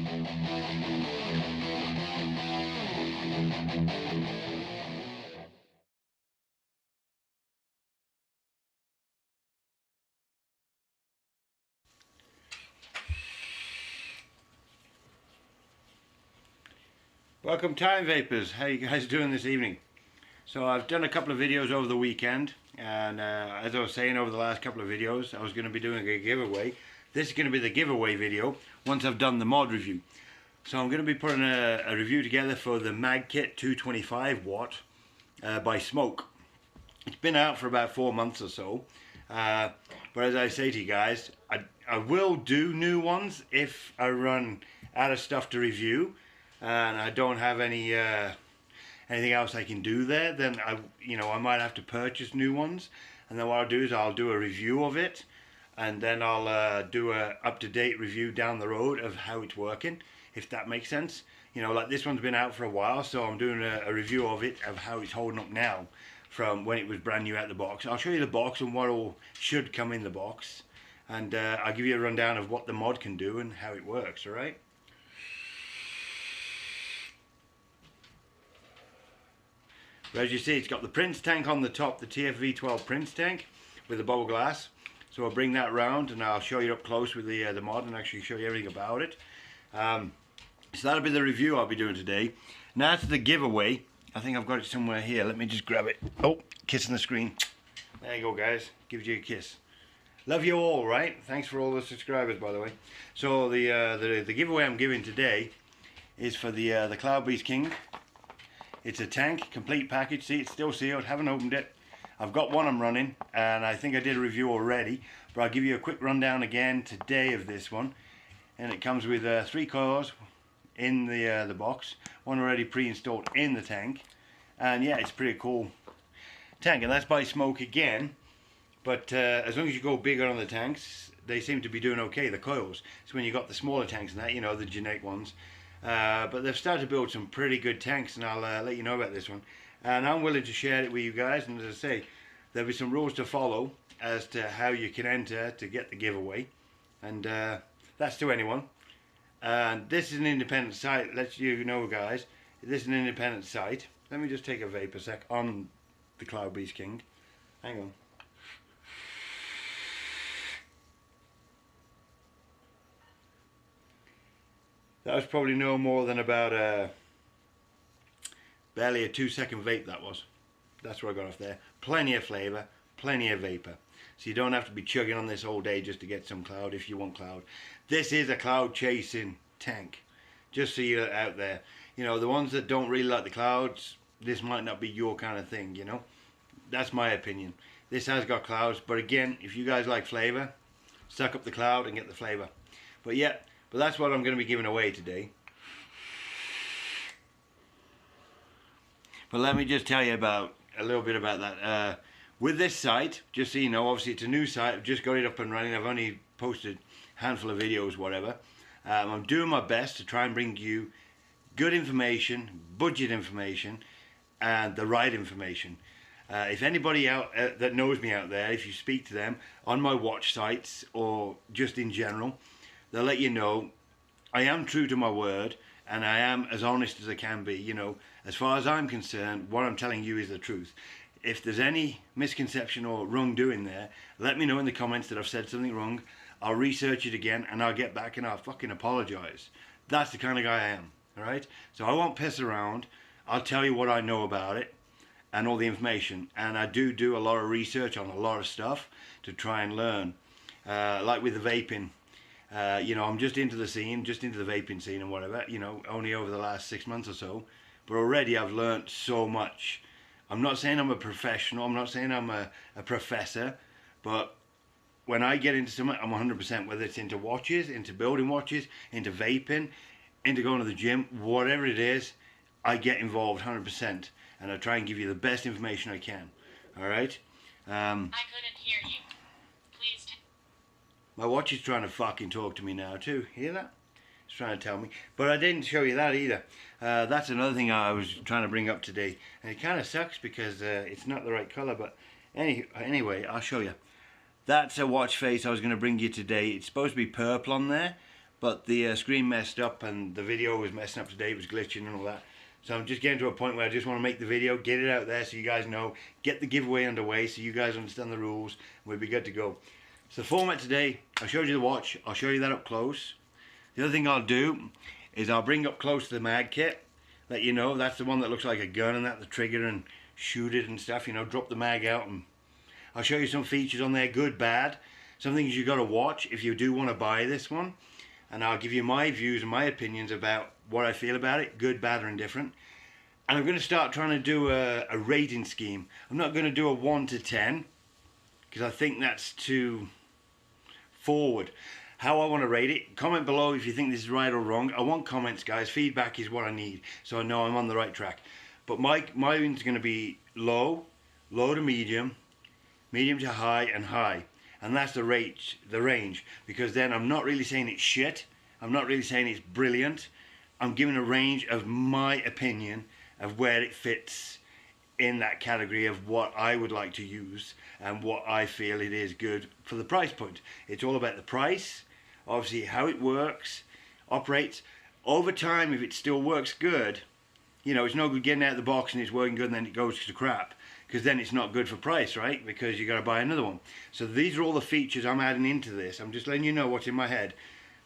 Welcome time vapors, how you guys doing this evening? So I've done a couple of videos over the weekend, and as I was saying over the last couple of videos, I was going to be doing a giveaway. This is going to be the giveaway video once I've done the mod review. So I'm going to be putting a review together for the MagKit 225 watt by SMOK. It's been out for about 4 months or so, but as I say to you guys, I will do new ones if I run out of stuff to review and I don't have anything else I can do there. Then I might have to purchase new ones, and then what I'll do is I'll do a review of it, and then I'll do a up-to-date review down the road of how it's working, if that makes sense. You know, like this one's been out for a while, so I'm doing a review of it, of how it's holding up now from when it was brand new out the box. I'll show you the box and what all should come in the box, and I'll give you a rundown of what the mod can do and how it works. Alright? As you see, it's got the Prince tank on the top, the Tfv12 Prince tank with the bubble glass. So I'll bring that round and I'll show you up close with the mod and actually show you everything about it. So that'll be the review I'll be doing today. Now to the giveaway. I think I've got it somewhere here. Let me just grab it. Oh, kissing the screen. There you go, guys. Gives you a kiss. Love you all, right? Thanks for all the subscribers, by the way. So the giveaway I'm giving today is for the Cloud Beast King. It's a tank, complete package. See, it's still sealed, haven't opened it. I've got one I'm running, and I think I did a review already, but I'll give you a quick rundown again today of this one. And it comes with 3 coils in the box, one already pre-installed in the tank. And yeah, it's a pretty cool tank, and that's by SMOK again. But as long as you go bigger on the tanks, they seem to be doing okay, the coils. So when you got the smaller tanks and that, you know, the generic ones. But they've started to build some pretty good tanks, and I'll let you know about this one. And I'm willing to share it with you guys, and as I say, there'll be some rules to follow as to how you can enter to get the giveaway, and that's to anyone. And this is an independent site, let you know guys, this is an independent site. Let me just take a vape a sec on the Cloud Beast King. Hang on. That was probably no more than about barely a 2-second vape that was. That's what I got off there. Plenty of flavour, plenty of vapour. So you don't have to be chugging on this all day just to get some cloud if you want cloud. This is a cloud chasing tank. Just so you're out there. You know, the ones that don't really like the clouds, this might not be your kind of thing, you know. That's my opinion. This has got clouds, but again, if you guys like flavour, suck up the cloud and get the flavour. But yeah. But that's what I'm going to be giving away today. But let me just tell you about a little bit about that. With this site, just so you know, obviously it's a new site. I've just got it up and running. I've only posted a handful of videos, whatever. I'm doing my best to try and bring you good information, budget information, and the right information. If anybody out that knows me out there, if you speak to them on my watch sites or just in general, they'll let you know I am true to my word, and I am as honest as I can be. You know, as far as I'm concerned, what I'm telling you is the truth. If there's any misconception or wrongdoing there, let me know in the comments that I've said something wrong. I'll research it again and I'll get back and I'll fucking apologise. That's the kind of guy I am, alright? So I won't piss around. I'll tell you what I know about it and all the information. And I do a lot of research on a lot of stuff to try and learn. Like with the vaping. You know, I'm just into the scene, just into the vaping scene and whatever, you know, only over the last 6 months or so. But already I've learnt so much. I'm not saying I'm a professional, I'm not saying I'm a professor, but when I get into something, I'm 100%, whether it's into watches, into building watches, into vaping, into going to the gym, whatever it is, I get involved 100%. And I try and give you the best information I can. Alright? I couldn't hear you. Please. My watch is trying to fucking talk to me now too. Hear that? It's trying to tell me. But I didn't show you that either. That's another thing I was trying to bring up today. And it kind of sucks because it's not the right colour. But anyway, I'll show you. That's a watch face I was going to bring you today. It's supposed to be purple on there. but the screen messed up and the video was messing up today, it was glitching and all that. So I'm just getting to a point where I just want to make the video, get it out there so you guys know, get the giveaway underway so you guys understand the rules, and we'll be good to go. So the format today, I showed you the watch, I'll show you that up close. The other thing I'll do is I'll bring up close to the mag kit, let you know that's the one that looks like a gun and that the trigger and shoot it and stuff, you know, drop the mag out, and I'll show you some features on there, good, bad, some things you got to watch if you do want to buy this one, and I'll give you my views and my opinions about what I feel about it, good, bad or indifferent. And I'm going to start trying to do a rating scheme. I'm not going to do a 1 to 10 because I think that's too forward. How I want to rate it, comment below if you think this is right or wrong. I want comments, guys. Feedback is what I need so I know I'm on the right track. But mine's going to be low to medium, medium to high, and high. And that's the range, because then I'm not really saying it's shit. I'm not really saying it's brilliant. I'm giving a range of my opinion of where it fits in that category of what I would like to use and what I feel it is good for the price point. It's all about the price, obviously how it works, operates. Over time, if it still works good, you know, it's no good getting out of the box and it's working good and then it goes to crap, because then it's not good for price, right? Because you got to buy another one. So these are all the features I'm adding into this. I'm just letting you know what's in my head.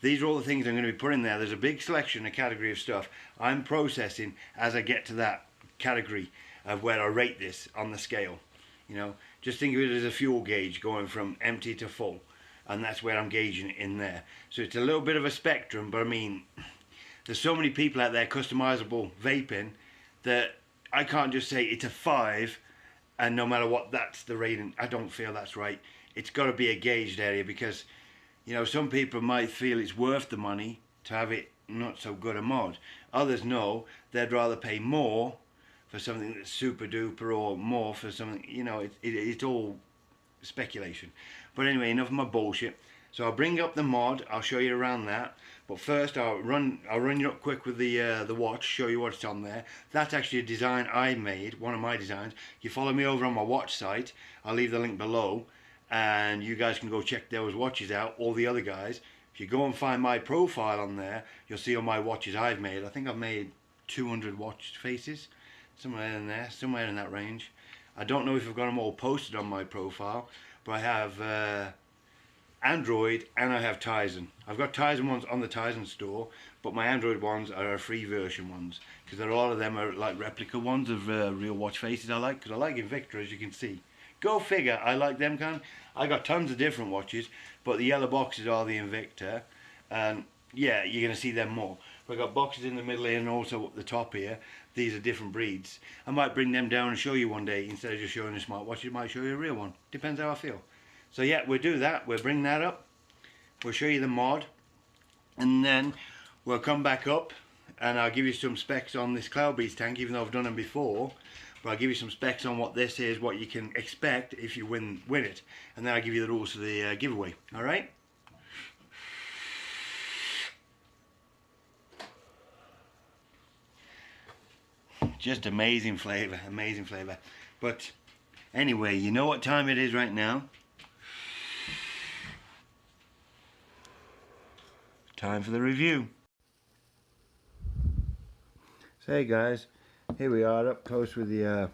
These are all the things I'm going to be putting there. There's a big selection, a category of stuff I'm processing as I get to that category of where I rate this on the scale. You know, just think of it as a fuel gauge going from empty to full, and that's where I'm gauging it in there. So it's a little bit of a spectrum, but I mean, there's so many people out there customizable vaping that I can't just say it's a 5 and no matter what that's the rating. I don't feel that's right. It's got to be a gauged area, because you know, some people might feel it's worth the money to have it not so good a mod. Others know they'd rather pay more for something that's super duper, or more for something, you know, it's all speculation. But anyway, enough of my bullshit. So I'll bring up the mod, I'll show you around that. But first I'll run you up quick with the watch, show you what's on there. That's actually a design I made, one of my designs. You follow me over on my watch site, I'll leave the link below, and you guys can go check those watches out, all the other guys. If you go and find my profile on there, you'll see all my watches I've made. I think I've made 200 watch faces, somewhere in there, somewhere in that range. I don't know if I've got them all posted on my profile, but I have Android and I have Tizen. I've got Tizen ones on the Tizen store, but my Android ones are free version ones, because a lot of them are like replica ones of real watch faces I like, because I like Invicta, as you can see. Go figure, I like them kind. I got tons of different watches, but the yellow boxes are the Invicta, and yeah, you're going to see them more. But I've got boxes in the middle here and also up the top here. These are different breeds. I might bring them down and show you one day, instead of just showing a smartwatch, I might show you a real one. Depends how I feel. So yeah, we'll do that, we'll bring that up, we'll show you the mod, and then we'll come back up and I'll give you some specs on this Cloudbeats tank, even though I've done them before. But I'll give you some specs on what this is, what you can expect if you win it, and then I'll give you the rules for the giveaway. All right? Just amazing flavour, amazing flavour. But anyway, you know what time it is right now. Time for the review. So hey guys, here we are up close with the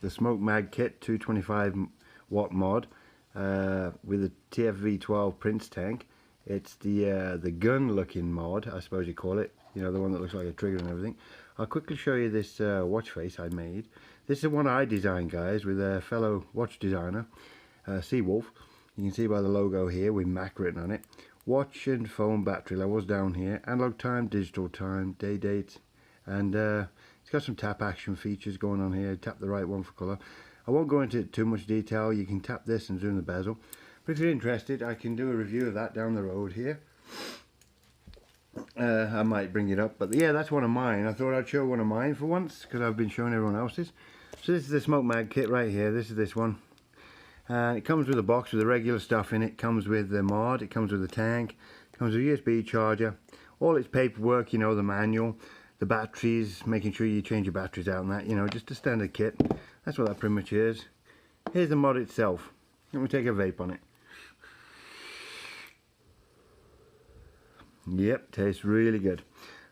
SMOK Mag Kit 225 watt mod with the Tfv12 Prince tank. It's the gun looking mod, I suppose you call it, you know, the one that looks like a trigger and everything. I'll quickly show you this watch face I made. This is one I designed, guys, with a fellow watch designer, Seawolf. You can see by the logo here with Mac written on it. Watch and phone battery levels down here, analog time, digital time, day date, and it's got some tap action features going on here. Tap the right one for colour. I won't go into too much detail. You can tap this and zoom the bezel, but if you're interested, I can do a review of that down the road here. I might bring it up, but yeah, that's one of mine. I thought I'd show one of mine for once, because I've been showing everyone else's. So this is the SMOK Mag kit right here. This is this one. It comes with a box with the regular stuff in it. Comes with the mod, it comes with the tank, it comes with a USB charger, all its paperwork, you know, the manual, the batteries, making sure you change your batteries out and that, you know, just a standard kit. That's what that pretty much is. Here's the mod itself. Let me take a vape on it. Yep, tastes really good.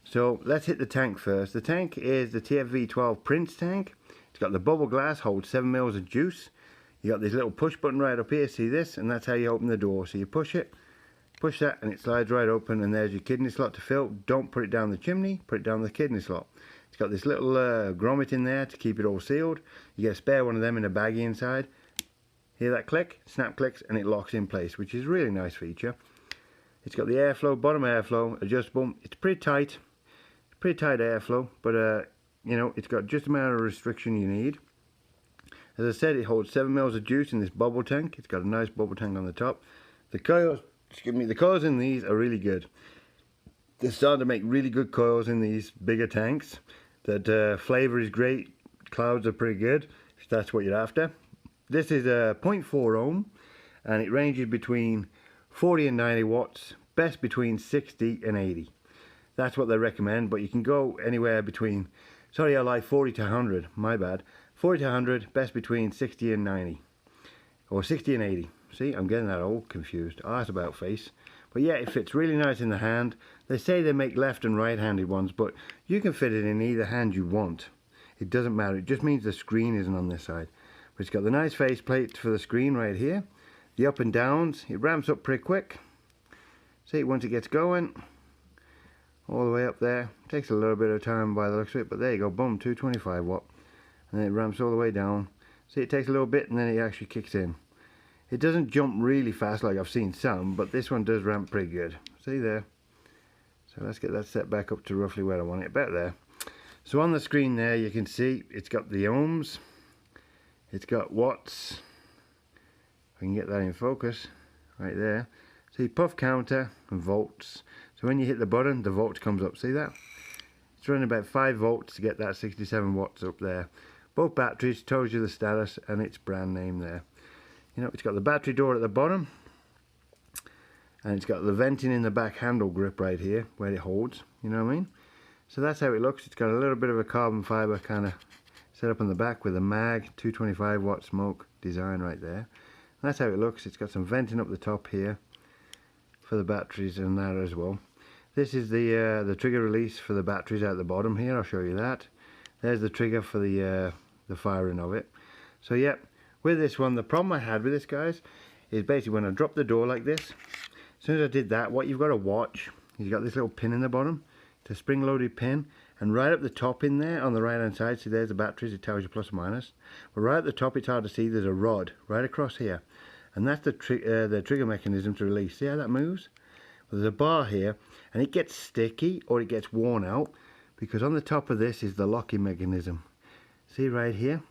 So let's hit the tank first. The tank is the Tfv12 Prince tank. It's got the bubble glass, holds 7 mils of juice. You got this little push button right up here, see this? And that's how you open the door. So you push it, push that, and it slides right open, and there's your kidney slot to fill. Don't put it down the chimney, put it down the kidney slot. It's got this little grommet in there to keep it all sealed. You get a spare one of them in a baggie inside. Hear that click? Snap clicks and it locks in place, which is a really nice feature. It's got the airflow, bottom airflow, adjustable. It's pretty tight airflow, but you know, it's got just the amount of restriction you need. As I said, it holds 7 mils of juice in this bubble tank. It's got a nice bubble tank on the top. The coils, the coils in these are really good. They're starting to make really good coils in these bigger tanks. That flavor is great. Clouds are pretty good, if that's what you're after. This is a 0.4 ohm, and it ranges between 40 and 90 watts, best between 60 and 80. That's what they recommend, but you can go anywhere between, sorry, I like 40 to 100, my bad. 40 to 100, best between 60 and 90, or 60 and 80. See, I'm getting that all confused. Oh, that's about face. But yeah, it fits really nice in the hand. They say they make left and right-handed ones, but you can fit it in either hand you want. It doesn't matter, it just means the screen isn't on this side. But it's got the nice face plate for the screen right here. The up and downs, it ramps up pretty quick. See, once it gets going, all the way up there. Takes a little bit of time by the looks of it, but there you go, boom, 225 watt. And then it ramps all the way down. See, it takes a little bit and then it actually kicks in. It doesn't jump really fast like I've seen some, but this one does ramp pretty good. See there? So let's get that set back up to roughly where I want it, about there. So on the screen there you can see it's got the ohms, it's got watts. If I can get that in focus, right there. See, puff counter and volts. So when you hit the button, the volts comes up. See that? It's running about 5 volts to get that 67 watts up there. Both batteries, tells you the status and its brand name there. You know, it's got the battery door at the bottom, and it's got the venting in the back handle grip right here where it holds, you know what I mean? So that's how it looks. It's got a little bit of a carbon fiber kind of set up on the back with a mag 225 watt smoke design right there. And that's how it looks. It's got some venting up the top here for the batteries and that as well. This is the trigger release for the batteries out the bottom here. I'll show you that. There's the trigger for the firing of it. So yeah, with this one, the problem I had with this, guys, is basically when I drop the door like this, as soon as I did that, what you've got to watch is you've got this little pin in the bottom. It's a spring loaded pin, and right up the top in there on the right hand side, see there's the batteries, it tells you plus or minus, but right at the top it's hard to see, there's a rod right across here, and that's the trigger mechanism to release. See how that moves? Well, there's a bar here, and it gets sticky or it gets worn out because on the top of this is the locking mechanism. See right here?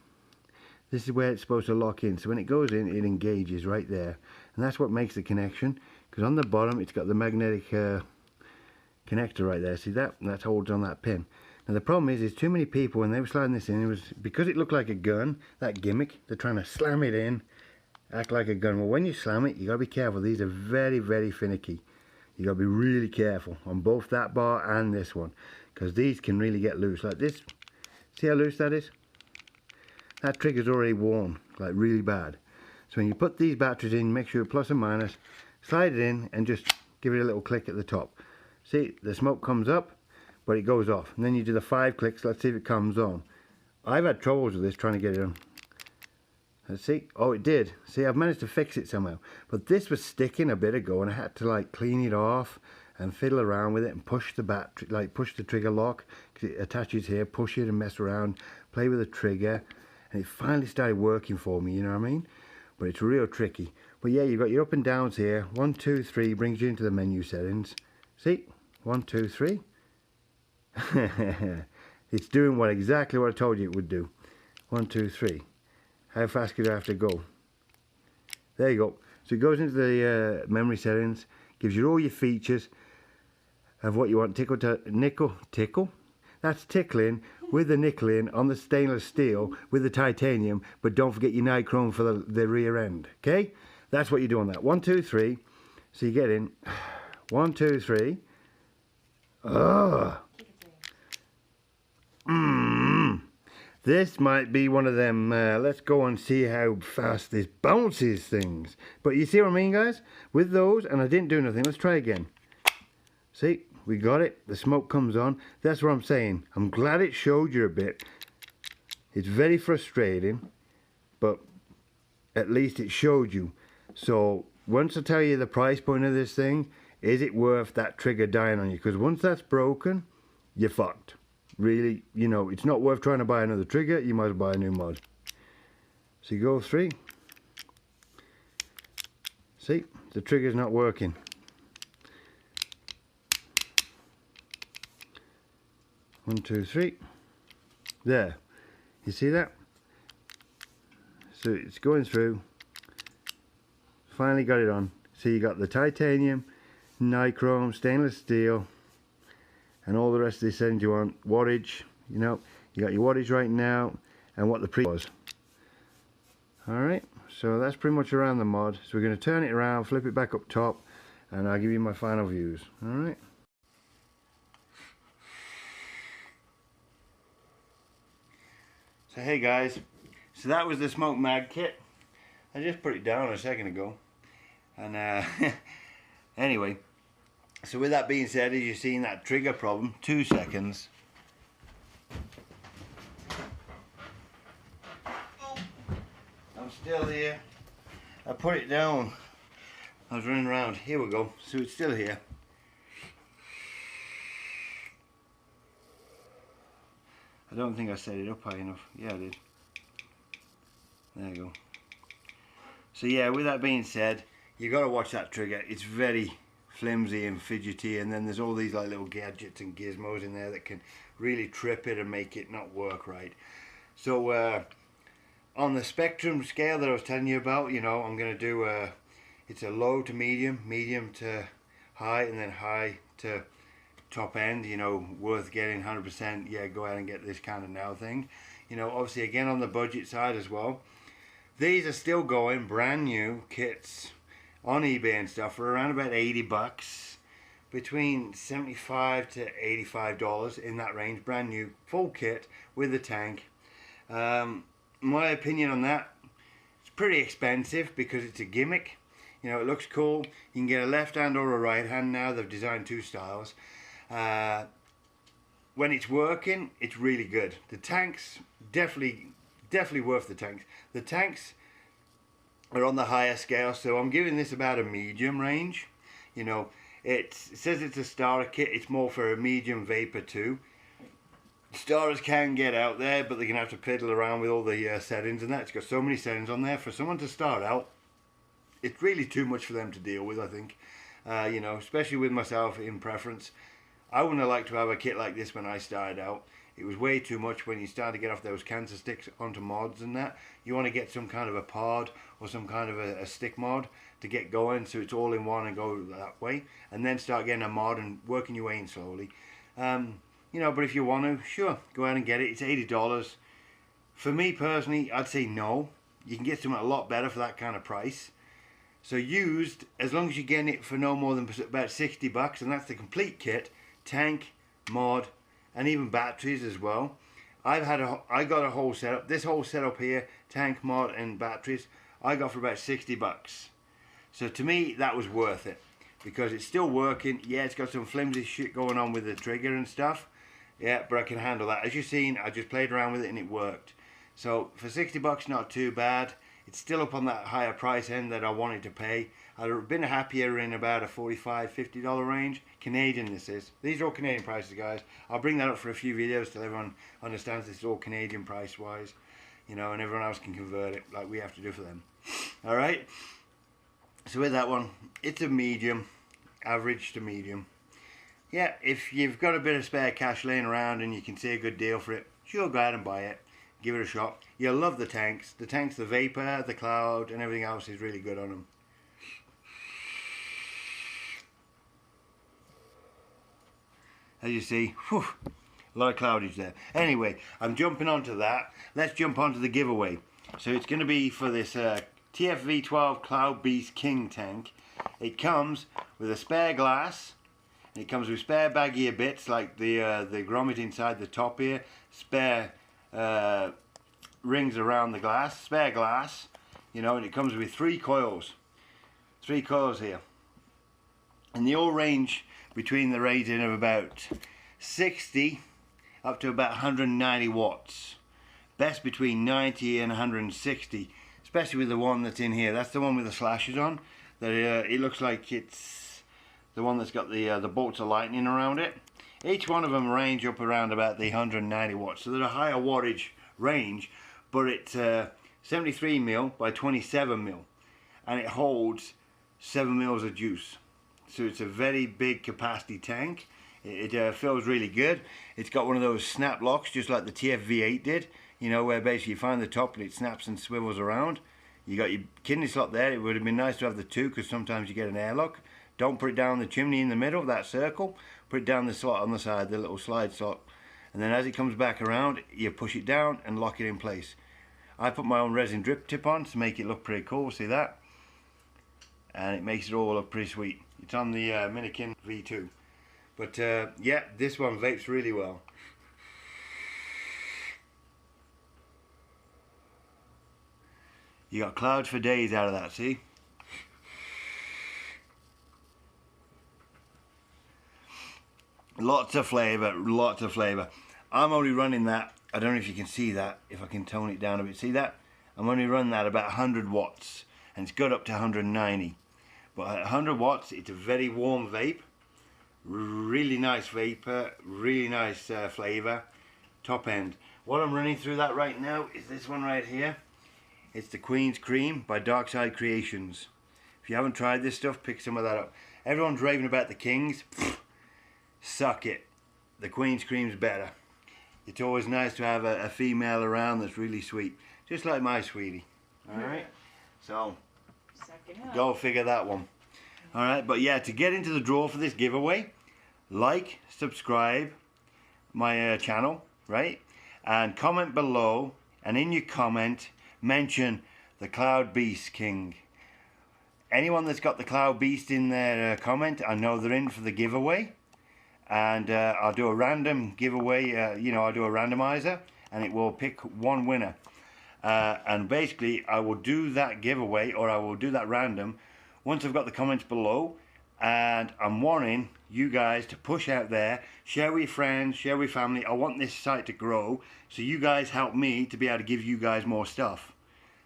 This is where it's supposed to lock in, so when it goes in, it engages right there, and that's what makes the connection, because on the bottom it's got the magnetic connector right there. See that? And that holds on that pin. Now the problem is too many people, when they were sliding this in, it was because it looked like a gun, that gimmick, they're trying to slam it in, act like a gun. Well, when you slam it, you got to be careful. These are very, very finicky. You got to be really careful on both that bar and this one, because these can really get loose like this. See how loose that is? That trigger's already worn, like really bad. So when you put these batteries in, make sure plus and minus, slide it in and just give it a little click at the top. See, the smoke comes up, but it goes off. And then you do the 5 clicks, let's see if it comes on. I've had troubles with this trying to get it on. Let's see, oh it did. See, I've managed to fix it somehow. But this was sticking a bit ago and I had to like clean it off and fiddle around with it and push the battery, like push the trigger lock, because it attaches here, push it and mess around, play with the trigger. And it finally started working for me, you know what I mean? But it's real tricky. But yeah, you've got your up and downs here. 1, 2, 3 brings you into the menu settings. See? 1, 2, 3. It's doing exactly what I told you it would do. 1, 2, 3. How fast could I have to go? There you go. So it goes into the memory settings, gives you all your features of what you want. Tickle? That's tickling with the nickel in on the stainless steel with the titanium, but don't forget your nichrome for the rear end. Okay? That's what you do on that. 1, 2, 3. So you get in. 1, 2, 3. This might be one of them, let's go and see how fast this bounces things. But you see what I mean, guys? With those, and I didn't do nothing. Let's try again. See, we got it. The smoke comes on. That's what I'm saying. I'm glad it showed you a bit. It's very frustrating, but at least it showed you. So once I tell you the price point of this thing, is it worth that trigger dying on you? Because once that's broken, you're fucked. Really, you know, it's not worth trying to buy another trigger. You might as well buy a new mod. So you go 3. See, the trigger's not working. One, 2, 3. There. You see that? So it's going through. Finally got it on. So you got the titanium, nichrome, stainless steel, and all the rest of the settings you want. Wattage, you know, you got your wattage right now, and what the pre was. Alright, so that's pretty much around the mod. So we're going to turn it around, flip it back up top, and I'll give you my final views. Alright. So hey guys, so that was the SMOK Mag kit. I just put it down a second ago. And anyway, so with that being said, as you've seen that trigger problem, 2 seconds. I'm still here. I put it down. I was running around. Here we go. So it's still here. I don't think I set it up high enough. Yeah, I did. There you go. So yeah, with that being said, you got to watch that trigger. It's very flimsy and fidgety, and then there's all these like little gadgets and gizmos in there that can really trip it and make it not work right. So on the spectrum scale that I was telling you about, you know, I'm going to do it's a low to medium, medium to high, and then high to top end, you know, worth getting 100%. Yeah, go ahead and get this kind of now thing. You know, obviously again on the budget side as well. These are still going, brand new kits on eBay and stuff for around about 80 bucks, between 75 to $85 in that range, brand new full kit with the tank. My opinion on that, it's pretty expensive because it's a gimmick. You know, it looks cool. You can get a left hand or a right hand now. They've designed 2 styles. When it's working, it's really good. The tanks, definitely worth the tanks. The tanks are on the higher scale, so I'm giving this about a medium range. You know, it says it's a starter kit. It's more for a medium Vapor 2. Starters can get out there, but they're gonna have to fiddle around with all the settings and that. It's got so many settings on there. For someone to start out, it's really too much for them to deal with, I think. You know, especially with myself in preference. I wouldn't have liked to have a kit like this when I started out. It was way too much when you start to get off those cancer sticks onto mods and that. You want to get some kind of a pod or some kind of a stick mod to get going, so it's all in one and go that way, and then start getting a mod and working your way in slowly. You know, but if you want to, sure, go ahead and get it. It's $80. For me personally, I'd say no. You can get something a lot better for that kind of price. So used, as long as you're getting it for no more than about 60 bucks, and that's the complete kit, tank, mod, and even batteries as well. I got a whole setup. This whole setup here, tank, mod, and batteries, I got for about 60 bucks. So to me, that was worth it because it's still working. Yeah, it's got some flimsy shit going on with the trigger and stuff. Yeah, but I can handle that. As you've seen, I just played around with it and it worked. So for 60 bucks, not too bad. It's still up on that higher price end that I wanted to pay. I'd have been happier in about a $45, $50 range. Canadian this is. These are all Canadian prices, guys. I'll bring that up for a few videos till everyone understands this is all Canadian price wise. You know, and everyone else can convert it like we have to do for them. Alright? So with that one, it's a medium. Average to medium. Yeah, if you've got a bit of spare cash laying around and you can see a good deal for it, sure, go ahead and buy it. Give it a shot. You'll love the tanks. The tanks, the Vapor, the Cloud, and everything else is really good on them. As you see, whew, a lot of cloudage there. Anyway, I'm jumping onto that. Let's jump onto the giveaway. So it's going to be for this Tfv12 Cloud Beast King tank. It comes with a spare glass. It comes with spare bag ear bits like the grommet inside the top here, spare rings around the glass, spare glass, you know, and it comes with 3 coils here. And they all range between the rating of about 60 up to about 190 watts. Best between 90 and 160, especially with the one that's in here. That's the one with the slashes on. That it looks like it's the one that's got the bolts of lightning around it. Each one of them range up around about the 190 watts, so they're a higher wattage range, but it's 73 mil by 27 mil, and it holds 7 mils of juice. So it's a very big capacity tank. It feels really good. It's got one of those snap locks, just like the Tfv12 did. You know, where basically you find the top and it snaps and swivels around. You got your kidney slot there. It would have been nice to have the two, because sometimes you get an airlock. Don't put it down the chimney in the middle, that circle. Put it down the slot on the side, the little slide slot. And then as it comes back around, you push it down and lock it in place. I put my own resin drip tip on to make it look pretty cool, see that? And it makes it all look pretty sweet. It's on the Minikin V2. But yeah, this one vapes really well. You got clouds for days out of that, see? Lots of flavour, lots of flavour. I'm only running that, I don't know if you can see that, if I can tone it down a bit, see that? I'm only running that about 100 watts, and it's got up to 190. But at 100 watts, it's a very warm vape. Really nice vapor, really nice flavour, top end. What I'm running through that right now is this one right here. It's the Queen's Cream by Darkside Creations. If you haven't tried this stuff, pick some of that up. Everyone's raving about the Kings. Pfft, suck it. The Queen's Cream's better. It's always nice to have a female around that's really sweet. Just like my sweetie. Alright? So, go figure that one. Alright, but yeah, to get into the draw for this giveaway, like, subscribe my channel, right? And comment below, and in your comment, mention the Cloud Beast King. Anyone that's got the Cloud Beast in their comment, I know they're in for the giveaway. And I'll do a random giveaway, you know, I'll do a randomizer, and it will pick one winner. And basically, I will do that giveaway, or I will do that random, once I've got the comments below. And I'm wanting you guys to push out there, share with your friends, share with family. I want this site to grow, so you guys help me to be able to give you guys more stuff.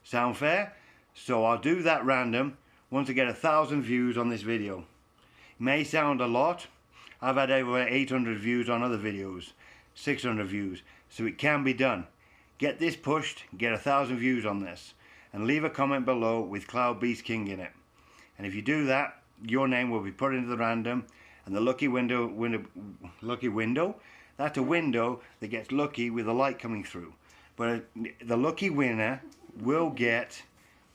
Sound fair? So I'll do that random once I get 1,000 views on this video. It may sound a lot. I've had over 800 views on other videos, 600 views, so it can be done. Get this pushed, get 1,000 views on this, and leave a comment below with Cloud Beast King in it. And if you do that, your name will be put into the random, and the lucky window, that's a window that gets lucky with the light coming through. But the lucky winner will get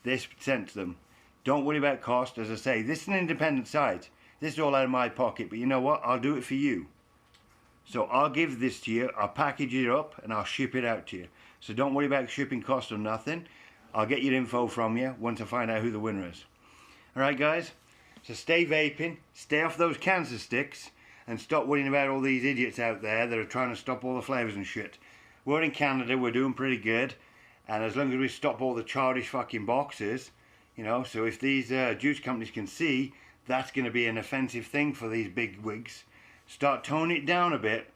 this sent to them. Don't worry about cost. As I say, this is an independent site. This is all out of my pocket, but you know what? I'll do it for you. So I'll give this to you, I'll package it up, and I'll ship it out to you. So don't worry about shipping cost or nothing. I'll get your info from you once I find out who the winner is. Alright guys, so stay vaping, stay off those cancer sticks, and stop worrying about all these idiots out there that are trying to stop all the flavours and shit. We're in Canada, we're doing pretty good, and as long as we stop all the childish fucking boxes, you know, so if these juice companies can see, that's going to be an offensive thing for these big wigs. Start toning it down a bit.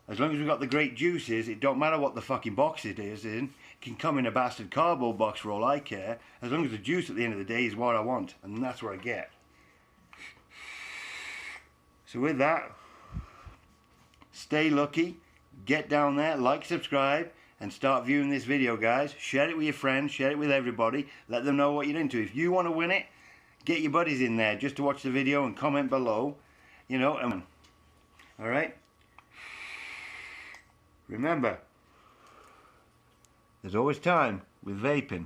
As long as we've got the great juices, it don't matter what the fucking box it is in. It can come in a bastard cardboard box for all I care. As long as the juice at the end of the day is what I want. And that's what I get. So with that, stay lucky. Get down there, like, subscribe, and start viewing this video, guys. Share it with your friends, share it with everybody. Let them know what you're into. If you want to win it, get your buddies in there just to watch the video and comment below, you know. Alright? Remember, there's always time with vaping.